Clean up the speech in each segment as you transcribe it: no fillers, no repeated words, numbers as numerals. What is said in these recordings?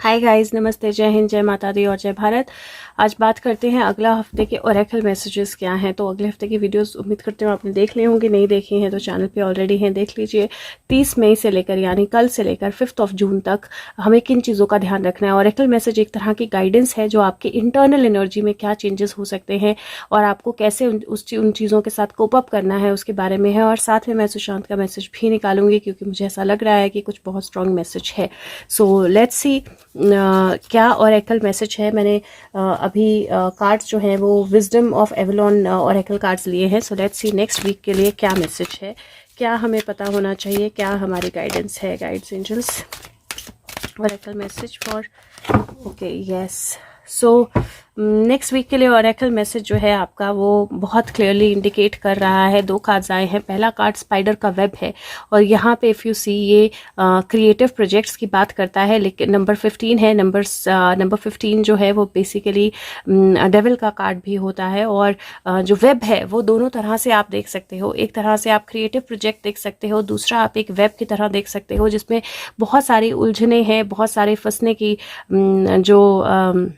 Hi guys, नमस्ते, जय हिंद, जय माता दी और जय भारत। आज बात करते हैं अगला हफ्ते के ओरेकल मैसेजेस क्या हैं। तो अगले हफ्ते की वीडियोस उम्मीद करते हैं आपने देख ली होंगी, नहीं देखी हैं तो चैनल पे ऑलरेडी हैं, देख लीजिए। 30 मई से लेकर यानी कल से लेकर 5 जून तक हमें किन चीज़ों का ध्यान रखना है। ओरेकल मैसेज एक तरह की गाइडेंस है जो आपके इंटरनल एनर्जी में क्या चेंजेस हो सकते हैं और आपको कैसे उन चीज़ों के साथ कोप अप करना है उसके बारे में है। और साथ में मैं सुशांत का मैसेज भी निकालूंगी क्योंकि मुझे ऐसा लग रहा है कि कुछ बहुत स्ट्रॉन्ग मैसेज है। सो लेट्स सी क्या ओरेकल मैसेज है। मैंने अभी कार्ड्स जो हैं वो wisdom of Avalon oracle cards लिए हैं। So let's see next week के लिए क्या मैसेज है, क्या हमें पता होना चाहिए, क्या हमारी गाइडेंस है। Guides angels oracle message for okay yes. So next week के लिए ओरेकल मैसेज जो है आपका वो बहुत क्लियरली इंडिकेट कर रहा है। 2 कार्ड्स आए हैं। पहला कार्ड स्पाइडर का वेब है और यहाँ पे इफ़ यू सी ये क्रिएटिव प्रोजेक्ट्स की बात करता है, लेकिन नंबर 15 है। नंबर 15 जो है वो बेसिकली डेविल का कार्ड भी होता है। और जो वेब है वो दोनों तरह से आप देख सकते हो। एक तरह से आप क्रिएटिव प्रोजेक्ट देख सकते हो, दूसरा आप एक वेब की तरह देख सकते हो जिसमें बहुत सारी उलझने हैं, बहुत सारे फंसने की जो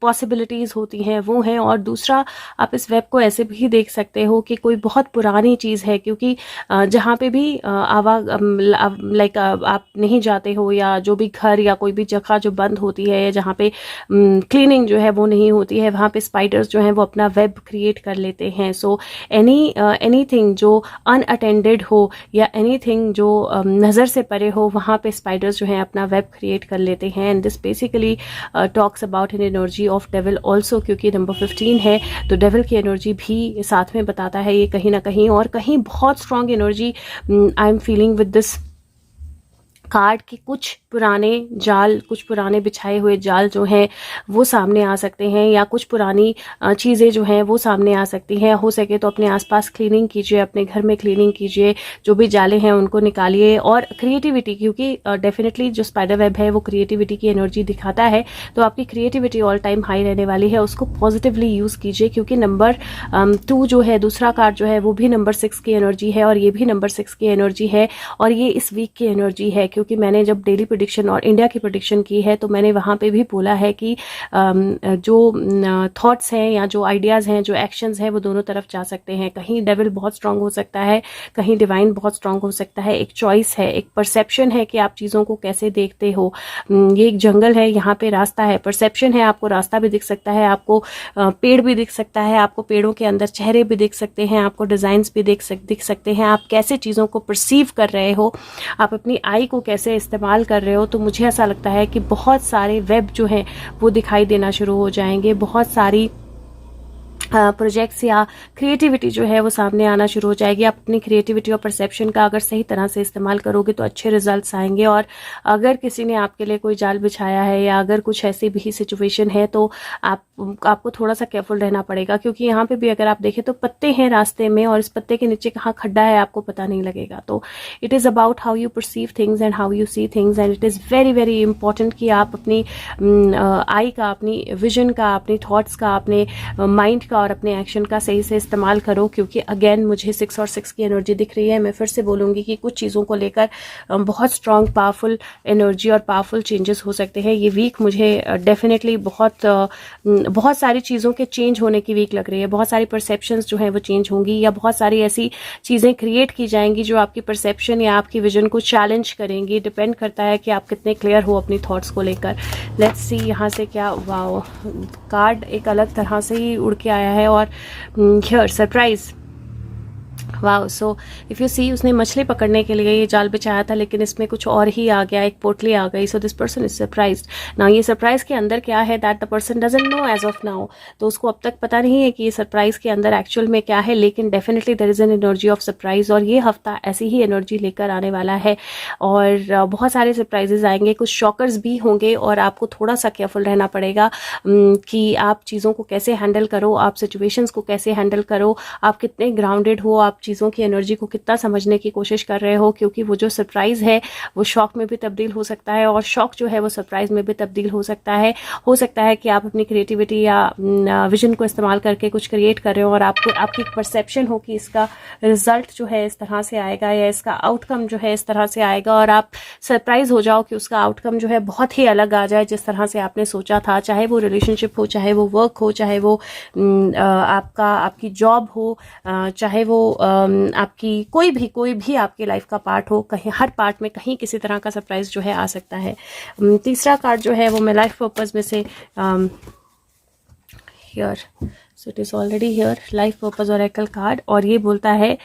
पॉसिबिलिटीज़ होती हैं वो हैं। और दूसरा आप इस वेब को ऐसे भी देख सकते हो कि कोई बहुत पुरानी चीज़ है, क्योंकि जहाँ पे भी आप नहीं जाते हो या जो भी घर या कोई भी जगह जो बंद होती है या जहाँ पे क्लीनिंग जो है वो नहीं होती है, वहाँ पे स्पाइडर्स जो हैं वो अपना वेब क्रिएट कर लेते हैं। सो एनीथिंग जो अनअटेंडेड हो या एनीथिंग जो नज़र से परे हो, वहाँ पे स्पाइडर्स जो हैं अपना वेब क्रिएट कर लेते हैं। And this basically talks about an energy of devil also, क्योंकि नंबर 15 है तो डेविल की एनर्जी भी साथ में बताता है ये कहीं ना कहीं। और कहीं बहुत strong energy I am feeling with this card की कुछ पुराने जाल, कुछ पुराने बिछाए हुए जाल जो हैं वो सामने आ सकते हैं, या कुछ पुरानी चीज़ें जो हैं वो सामने आ सकती हैं। हो सके तो अपने आसपास क्लीनिंग कीजिए, अपने घर में क्लीनिंग कीजिए, जो भी जाले हैं उनको निकालिए। और क्रिएटिविटी, क्योंकि डेफिनेटली जो स्पाइडर वेब है वो क्रिएटिविटी की एनर्जी दिखाता है, तो आपकी क्रिएटिविटी ऑल टाइम हाई रहने वाली है, उसको पॉजिटिवली यूज़ कीजिए। क्योंकि नंबर 2 जो है, दूसरा कार्ड जो है वो भी नंबर 6 की एनर्जी है और ये भी नंबर 6 की एनर्जी है और ये इस वीक की एनर्जी है। क्योंकि मैंने जब डेली प्रेडिक्शन और इंडिया की प्रेडिक्शन की है तो मैंने वहाँ पे भी बोला है कि जो थॉट्स हैं या जो आइडियाज़ हैं, जो एक्शंस हैं, वो दोनों तरफ जा सकते हैं। कहीं डेविल बहुत स्ट्रांग हो सकता है, कहीं डिवाइन बहुत स्ट्रांग हो सकता है। एक चॉइस है, एक परसेप्शन है कि आप चीज़ों को कैसे देखते हो। ये एक जंगल है, यहाँ पे रास्ता है, परसेप्शन है, आपको रास्ता भी दिख सकता है, आपको पेड़ भी दिख सकता है, आपको पेड़ों के अंदर चेहरे भी दिख सकते हैं, आपको डिज़ाइंस भी दिख सकते हैं। आप कैसे चीज़ों को परसीव कर रहे हो, आप अपनी आई को कैसे इस्तेमाल कर रहे हो। तो मुझे ऐसा लगता है कि बहुत सारे वेब जो हैं वो दिखाई देना शुरू हो जाएंगे, बहुत सारी प्रोजेक्ट्स या क्रिएटिविटी जो है वो सामने आना शुरू हो जाएगी। आप अपनी क्रिएटिविटी और परसेप्शन का अगर सही तरह से इस्तेमाल करोगे तो अच्छे रिजल्ट्स आएंगे। और अगर किसी ने आपके लिए कोई जाल बिछाया है या अगर कुछ ऐसी भी सिचुएशन है तो आपको थोड़ा सा केयरफुल रहना पड़ेगा, क्योंकि यहाँ पे भी अगर आप देखें तो पत्ते हैं रास्ते में और इस पत्ते के नीचे कहाँ खड्डा है आपको पता नहीं लगेगा। तो it is about how you perceive things and how you see things, and it is very very important कि आप अपनी आई का, अपनी विजन का, अपनी थॉट्स का, अपने माइंड का और अपने एक्शन का सही से इस्तेमाल करो। क्योंकि अगेन मुझे 6 और 6 की एनर्जी दिख रही है। मैं फिर से बोलूँगी कि कुछ चीज़ों को लेकर बहुत स्ट्रॉन्ग पावरफुल एनर्जी और पावरफुल चेंजेस हो सकते हैं। ये वीक मुझे डेफिनेटली बहुत सारी चीज़ों के चेंज होने की वीक लग रही है। बहुत सारी परसेप्शंस जो हैं वो चेंज होंगी, या बहुत सारी ऐसी चीज़ें क्रिएट की जाएंगी जो आपकी परसेप्शन या आपकी विजन को चैलेंज करेंगी। डिपेंड करता है कि आप कितने क्लियर हो अपनी थॉट्स को लेकर। लेट्स सी यहाँ से क्या। वाओ, कार्ड एक अलग तरह से ही उड़ के आया है। और here surprise, wow. So if you see, उसने मछली पकड़ने के लिए ये जाल बिछाया था, लेकिन इसमें कुछ और ही आ गया, एक पोटली आ गई। So this person is surprised now. ये सरप्राइज के अंदर क्या है that the person doesn't know as of now. तो उसको अब तक पता नहीं है कि ये सरप्राइज के अंदर एक्चुअल में क्या है, लेकिन definitely there is an energy of surprise. और ये हफ्ता ऐसी ही एनर्जी लेकर आने वाला है और बहुत सारे सरप्राइजेज आएंगे, कुछ शॉकर्स भी होंगे। और आपको थोड़ा सा केयरफुल रहना पड़ेगा कि आप चीज़ों को कैसे हैंडल करो, आप सिचुएशंस को कैसे हैंडल करो, आप कितने ग्राउंडेड हो, आप आप चीज़ों की एनर्जी को कितना समझने की कोशिश कर रहे हो, क्योंकि वो जो सरप्राइज़ है वो शॉक में भी तब्दील हो सकता है और शॉक जो है वो सरप्राइज़ में भी तब्दील हो सकता है। हो सकता है कि आप अपनी क्रिएटिविटी या विजन को इस्तेमाल करके कुछ क्रिएट कर रहे हो और आपको आपकी परसेप्शन हो कि इसका रिजल्ट जो है इस तरह से आएगा या इसका आउटकम जो है इस तरह से आएगा, और आप सरप्राइज हो जाओ कि उसका आउटकम जो है बहुत ही अलग आ जाए जिस तरह से आपने सोचा था। चाहे वो रिलेशनशिप हो, चाहे वो वर्क हो, चाहे वो आपकी जॉब हो, चाहे वो आपकी कोई भी आपकी लाइफ का पार्ट हो, कहीं हर पार्ट में कहीं किसी तरह का सरप्राइज जो है आ सकता है। तीसरा कार्ड जो है वो मैं लाइफ पर्पज में से here, so it is already here, life purpose oracle card, और ये बोलता है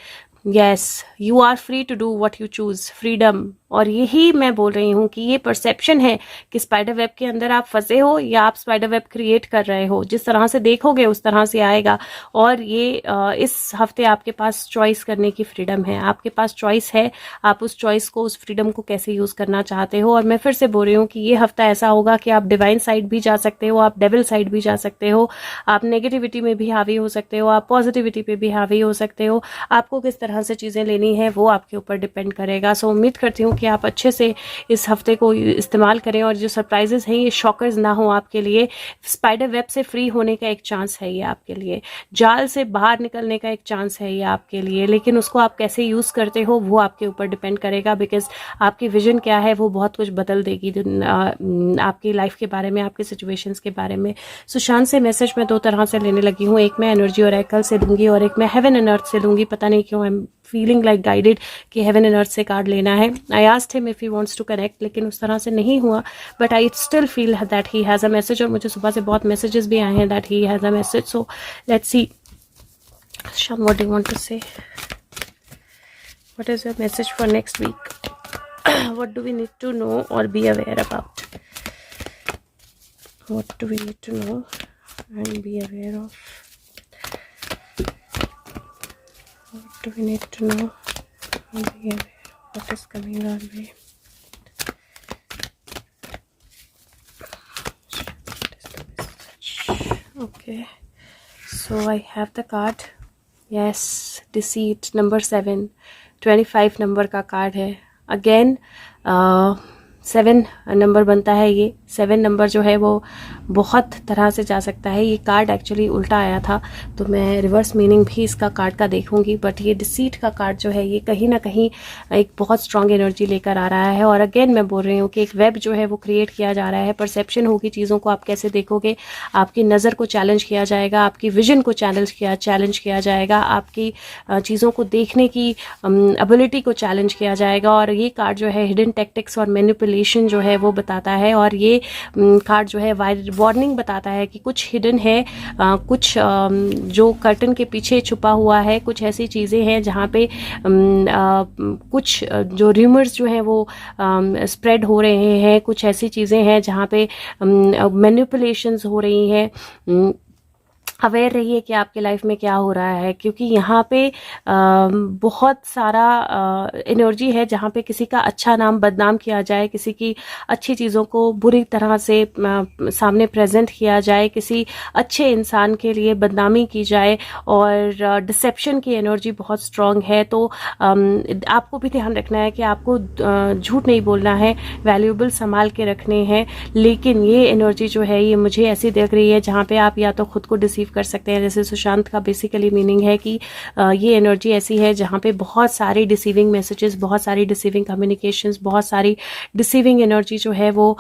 yes you are free to do what you choose, freedom. और यही मैं बोल रही हूँ कि ये परसेप्शन है कि स्पाइडर वेब के अंदर आप फंसे हो या आप स्पाइडर वेब क्रिएट कर रहे हो। जिस तरह से देखोगे उस तरह से आएगा। और ये इस हफ्ते आपके पास चॉइस करने की फ्रीडम है, आपके पास चॉइस है, आप उस चॉइस को, उस फ्रीडम को कैसे यूज करना चाहते हो। और मैं फिर से बोल रही हूँ कि ये हफ्ता ऐसा होगा कि आप डिवाइन साइड भी जा सकते हो, आप डेविल साइड भी जा सकते हो, आप नेगेटिविटी में भी हावी हो सकते हो, आप पॉजिटिविटी पे भी हावी हो सकते हो। आपको किस तरह से चीजें लेनी है वो आपके ऊपर डिपेंड करेगा। सो उम्मीद करती हूँ कि आप अच्छे से इस हफ्ते को इस्तेमाल करें और जो सरप्राइजेस हैं ये शॉकर्स ना हो आपके लिए। स्पाइडर वेब से फ्री होने का एक चांस है ये आपके लिए, जाल से बाहर निकलने का एक चांस है ये आपके लिए, लेकिन उसको आप कैसे यूज करते हो वो आपके ऊपर डिपेंड करेगा। बिकॉज आपकी विजन क्या है वो बहुत कुछ बदल देगी आपकी लाइफ के बारे में, आपके सिचुएशंस के बारे में। सुशांत से मैसेज मैं दो तरह से लेने लगी हूँ, एक मैं एनर्जी ऑरेकल से लूंगी और एक मैं हेवन एंड अर्थ से लूंगी। पता नहीं क्यों I am feeling like guided कि हेवन एंड अर्थ से कार्ड लेना है। I asked him if he wants to connect, लेकिन उस तरह से नहीं हुआ, but I still feel that he has a message. और मुझे सुबह से बहुत मैसेजेस भी आए हैं that he has a message. So let's see Shan, what do you want to say? What is your message for next week? What do we need to know or be aware about? What do we need to know and be aware of? What do we need to know and be aware of? What is coming our way? Okay, so I have the card. Yes, deceit number 7, 25 number का card है। Again 7 number बनता है। ये 7 number जो है वो बहुत तरह से जा सकता है। ये कार्ड एक्चुअली उल्टा आया था तो मैं रिवर्स मीनिंग भी इसका कार्ड का देखूंगी, बट ये डिसीट का कार्ड जो है ये कहीं ना कहीं एक बहुत स्ट्रांग एनर्जी लेकर आ रहा है। और अगेन मैं बोल रही हूँ कि एक वेब जो है वो क्रिएट किया जा रहा है। परसेप्शन होगी, चीज़ों को आप कैसे देखोगे, आपकी नज़र को चैलेंज किया जाएगा, आपकी विजन को चैलेंज किया जाएगा, आपकी चीज़ों को देखने की एबिलिटी को चैलेंज किया जाएगा। और ये कार्ड जो है हिडन टैक्टिक्स और मैनिपुलेशन जो है वो बताता है। और ये कार्ड जो है वार्निंग बताता है कि कुछ हिडन है, कुछ जो कर्टन के पीछे छुपा हुआ है, कुछ ऐसी चीज़ें हैं जहाँ पे कुछ जो र्यूमर्स जो हैं वो स्प्रेड हो रहे हैं, कुछ ऐसी चीज़ें हैं जहाँ पे मैनिपुलेशंस हो रही हैं। अवेयर रहिए कि आपके लाइफ में क्या हो रहा है, क्योंकि यहाँ पे बहुत सारा एनर्जी है जहाँ पे किसी का अच्छा नाम बदनाम किया जाए, किसी की अच्छी चीज़ों को बुरी तरह से सामने प्रेजेंट किया जाए, किसी अच्छे इंसान के लिए बदनामी की जाए, और डिसेप्शन की एनर्जी बहुत स्ट्रांग है। तो आपको भी ध्यान रखना है कि आपको झूठ नहीं बोलना है, वैल्यूएबल संभाल के रखने हैं। लेकिन ये एनर्जी जो है ये मुझे ऐसी दिख रही है जहाँ पे आप या तो खुद को डिसीव कर सकते हैं, जैसे सुशांत का बेसिकली मीनिंग है कि ये एनर्जी ऐसी है जहाँ पे बहुत सारी डिसीविंग मैसेजेस, बहुत सारी डिसीविंग कम्युनिकेशंस, बहुत सारी डिसीविंग एनर्जी जो है वो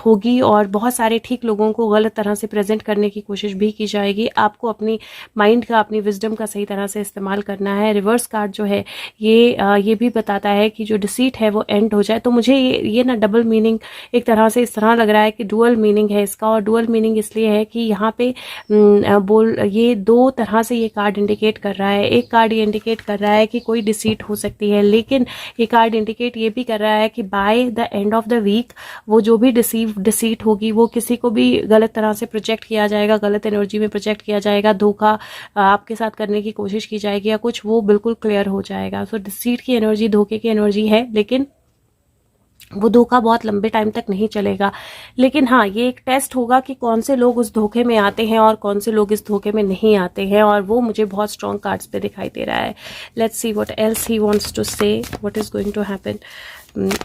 होगी, और बहुत सारे ठीक लोगों को गलत तरह से प्रेजेंट करने की कोशिश भी की जाएगी। आपको अपनी माइंड का, अपनी विजडम का सही तरह से इस्तेमाल करना है। रिवर्स कार्ड जो है ये भी बताता है कि जो डिसीट है वो एंड हो जाए। तो मुझे ये ना डबल मीनिंग एक तरह से इस तरह लग रहा है कि डुअल मीनिंग है इसका। और डुअल मीनिंग इसलिए है कि यहाँ पे ये दो तरह से ये कार्ड इंडिकेट कर रहा है। एक कार्ड ये इंडिकेट कर रहा है कि कोई डिसीट हो सकती है, लेकिन ये कार्ड इंडिकेट ये भी कर रहा है कि by the end of the week वो जो भी डिसीट होगी वो किसी को भी गलत तरह से प्रोजेक्ट किया जाएगा, गलत एनर्जी में प्रोजेक्ट किया जाएगा, धोखा आपके साथ करने की कोशिश की जाएगी या कुछ, वो बिल्कुल क्लियर हो जाएगा। सो डिसीट की एनर्जी, धोखे की एनर्जी है, लेकिन वो धोखा बहुत लंबे टाइम तक नहीं चलेगा, लेकिन हाँ ये एक टेस्ट होगा कि कौन से लोग उस धोखे में आते हैं और कौन से लोग इस धोखे में नहीं आते हैं, और वो मुझे बहुत स्ट्रॉन्ग कार्ड्स पे दिखाई दे रहा है. Let's see what else he wants to say, what is going to happen.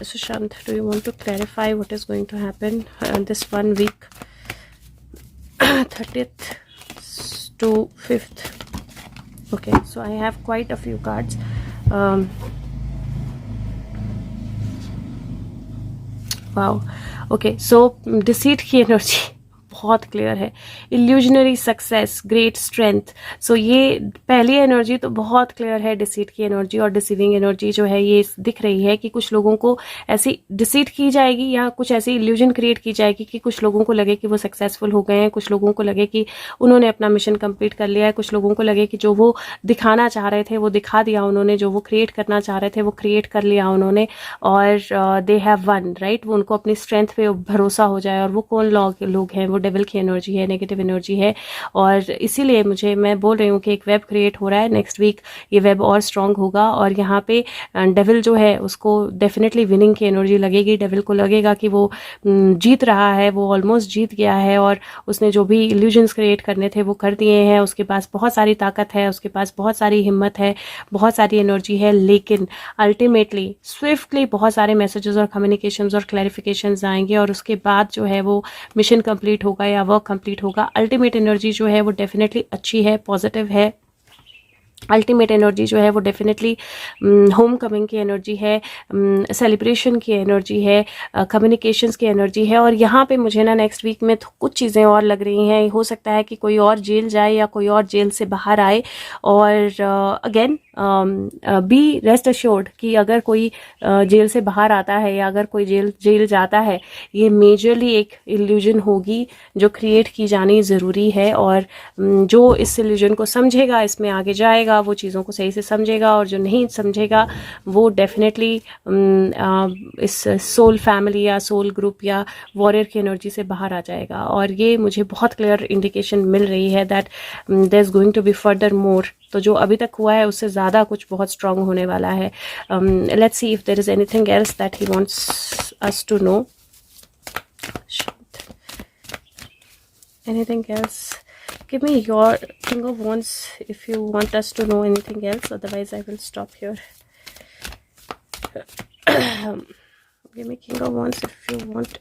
Sushant, do you want to clarify what is going to happen this 1 week 30th to 5th. Okay, so I have quite a few cards. Wow. Okay, so deceit की energy बहुत clear है. Illusionary success, great strength. So ये पहली energy तो बहुत clear है. Deceit की energy और डिसीविंग एनर्जी जो है ये दिख रही है कि कुछ लोगों को ऐसी डिसीट की जाएगी या कुछ ऐसी इल्यूजन क्रिएट की जाएगी कि कुछ लोगों को लगे कि वो सक्सेसफुल हो गए हैं, कुछ लोगों को लगे कि उन्होंने अपना मिशन कंप्लीट कर लिया है, कुछ लोगों को लगे कि जो वो दिखाना चाह रहे थे वो दिखा दिया उन्होंने, जो वो क्रिएट करना चाह रहे थे वो क्रिएट कर लिया उन्होंने, और दे हैव वन, राइट. वो उनको अपनी स्ट्रेंथ पे भरोसा हो जाए. और वो कौन लोग हैं? वो डेविल की एनर्जी है, नेगेटिव एनर्जी है. और इसीलिए मैं बोल रही हूँ कि एक वेब क्रिएट हो रहा है. नेक्स्ट वीक ये वेब और स्ट्रांग होगा, और यहाँ पे डेविल जो है उसको डेफिनेटली विनिंग की एनर्जी लगेगी. डेविल को लगेगा कि वो जीत रहा है, वो ऑलमोस्ट जीत गया है, और उसने जो भी इल्यूजन्स क्रिएट करने थे वो कर दिए हैं. उसके पास बहुत सारी ताकत है, उसके पास बहुत सारी हिम्मत है, बहुत सारी एनर्जी है, लेकिन अल्टीमेटली स्विफ्टली बहुत सारे मैसेजेस और कम्युनिकेशंस और क्लैरिफिकेशंस आएंगे, और उसके बाद जो है वो मिशन कंप्लीट होगा या वर्क कंप्लीट होगा. अल्टीमेट एनर्जी जो है वो डेफिनेटली अच्छी है, पॉजिटिव है. अल्टीमेट एनर्जी जो है वो डेफिनेटली होम कमिंग की एनर्जी है, सेलिब्रेशन की एनर्जी है, कम्युनिकेशंस की एनर्जी है. और यहाँ पे मुझे ना नेक्स्ट वीक में कुछ चीज़ें और लग रही हैं. हो सकता है कि कोई और जेल जाए या कोई और जेल से बाहर आए. और अगेन बी रेस्ट अश्योर्ड कि अगर कोई जेल से बाहर आता है या अगर कोई जेल जाता है, ये मेजरली एक इल्यूजन होगी जो क्रिएट की जानी ज़रूरी है. और जो इस इल्यूजन को समझेगा इसमें आगे जाएगा, वो चीज़ों को सही से समझेगा, और जो नहीं समझेगा वो डेफिनेटली इस सोल फैमिली या सोल ग्रुप या वॉरियर की एनर्जी से बाहर आ जाएगा. और ये मुझे बहुत क्लियर इंडिकेशन मिल रही है that there is going to be further more. तो जो अभी तक हुआ है उससे ज़्यादा कुछ बहुत स्ट्रांग होने वाला है. Let's see if there is anything else that he wants us to know. Anything else? Give me your King of Wands if you want us to know anything else. Otherwise, I will stop here. Give me King of Wands if you want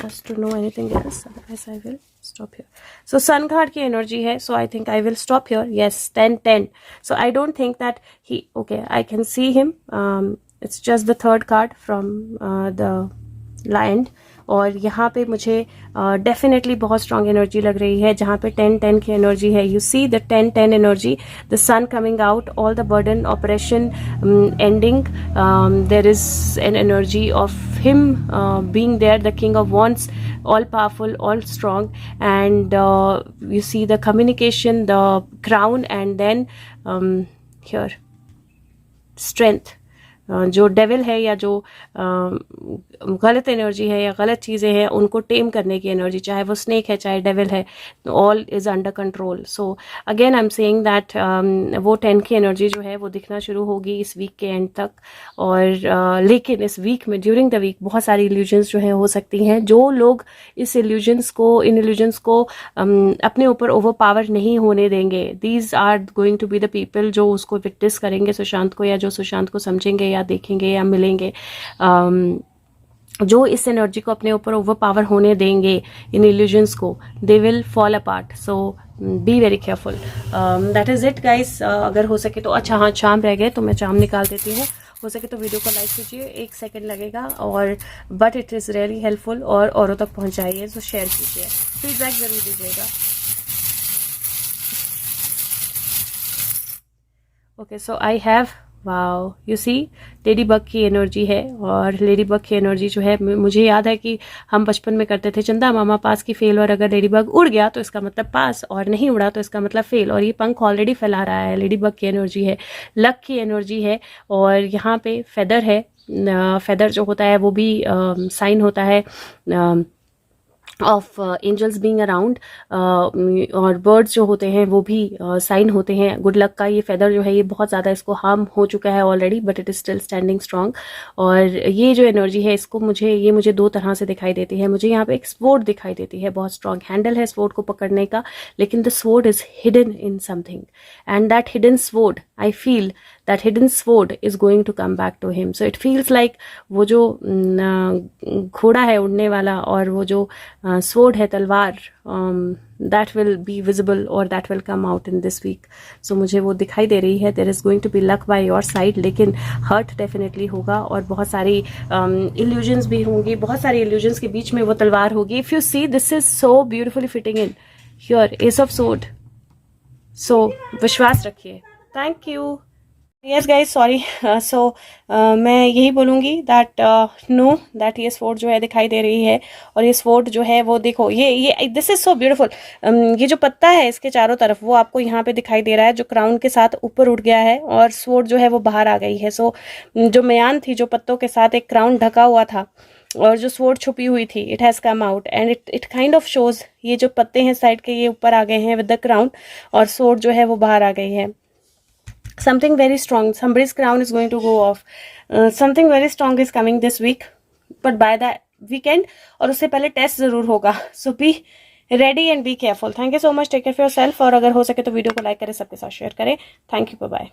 us to know anything else. Otherwise, I will stop here. So Sun card की energy है. So I think I will stop here. Yes, 10-10. So I don't think that he. Okay, I can see him. It's just the third card from the Lion. और यहाँ पे मुझे definitely बहुत strong energy लग रही है, जहाँ पे 10-10 की एनर्जी है. You see the 10-10 energy, the sun coming out, all the burden operation ending. There is an energy of him being there, the king of wands, all powerful, all strong, and you see the communication, the crown, and then here strength. जो devil है या जो गलत energy है या गलत चीज़ें हैं उनको टेम करने की एनर्जी, चाहे वो स्नेक है चाहे डेविल है, all is under control. So again I am saying that वो 10 की एनर्जी जो है वो दिखना शुरू होगी इस वीक के एंड तक. और लेकिन इस वीक में, ड्यूरिंग द वीक, बहुत सारी इल्यूजन्स जो है हो सकती हैं. जो लोग इन इल्यूजन्स को अपने ऊपर ओवर पावर नहीं होने देंगे, these are going to be the people जो उसको विटनेस करेंगे सुशांत को, या जो सुशांत को समझेंगे या देखेंगे या मिलेंगे. जो इस एनर्जी को अपने ऊपर ओवर पावर होने देंगे, इन इल्यूजन्स को, they will fall apart. So be very careful. That is it guys. अगर हो सके तो, अच्छा हाँ चाम रह गए तो मैं चाम निकाल देती हूँ. हो सके तो वीडियो को लाइक कीजिए, 1 सेकंड लगेगा, और but it is really helpful, और औरों तक पहुँचाइए. तो शेयर कीजिए, फीडबैक ज़रूर दीजिएगा. Okay, so I have, wow, you see ladybug की एनर्जी है. और लेडी बग की एनर्जी जो है, मुझे याद है कि हम बचपन में करते थे चंदा मामा पास की फेल, और अगर लेडी बग उड़ गया तो इसका मतलब पास, और नहीं उड़ा तो इसका मतलब फेल. और ये पंख ऑलरेडी फैला रहा है. लेडी बग की एनर्जी है, लक की एनर्जी है. और यहाँ पे फेदर है. फेदर जो होता है वो भी साइन होता है ऑफ एंजल्स बीइंग अराउंड, और बर्ड्स जो होते हैं वो भी साइन होते हैं गुड लक का। ये फेदर जो है ये बहुत ज़्यादा इसको हार्म हो चुका है already, but it is still standing strong. और ये जो एनर्जी है इसको मुझे दो तरह से दिखाई देती है। मुझे यहाँ पे एक स्वॉर्ड दिखाई देती है, बहुत स्ट्रांग हैंडल है स्वॉर्ड को पकड़ने का, लेकिन the sword is hidden in something, and that hidden sword, I feel that hidden sword is going to come back to him. So it feels like वो जो घोड़ा है उड़ने वाला और वो जो sword है तलवार, that will be visible or that will come out in this week. So मुझे वो दिखाई दे रही है, there is going to be luck by your side, लेकिन hurt definitely होगा और बहुत सारी illusions भी होंगी, बहुत सारी illusions के बीच में वो तलवार होगी. If you see, this is so beautifully fitting in here, Ace of Sword. So विश्वास रखिए. Thank you. Yes guys sorry, so मैं यही बोलूँगी दैट नो दैट ये स्वॉर्ड जो है दिखाई दे रही है, और ये स्वॉर्ड जो है वो देखो, ये दिस इज सो ब्यूटीफुल. ये जो पत्ता है इसके चारों तरफ वो आपको यहाँ पे दिखाई दे रहा है, जो क्राउन के साथ ऊपर उठ गया है और स्वॉर्ड जो है वो बाहर आ गई है. सो जो म्यान थी, जो पत्तों के साथ एक क्राउन ढका हुआ था और जो स्वॉर्ड छुपी हुई थी, it has come out and it kind of shows, ये जो पत्ते हैं साइड के ये ऊपर आ गए हैं विद द क्राउन, और स्वॉर्ड जो है वो बाहर आ गई है. Something very strong, somebody's crown is going to go off, something very strong is coming this week, but by the weekend, और उससे पहले टेस्ट जरूर होगा. So be ready and be careful. Thank you so much. Take care of yourself. और अगर हो सके तो वीडियो को लाइक करें, सबके साथ शेयर करें. Thank you. Bye bye.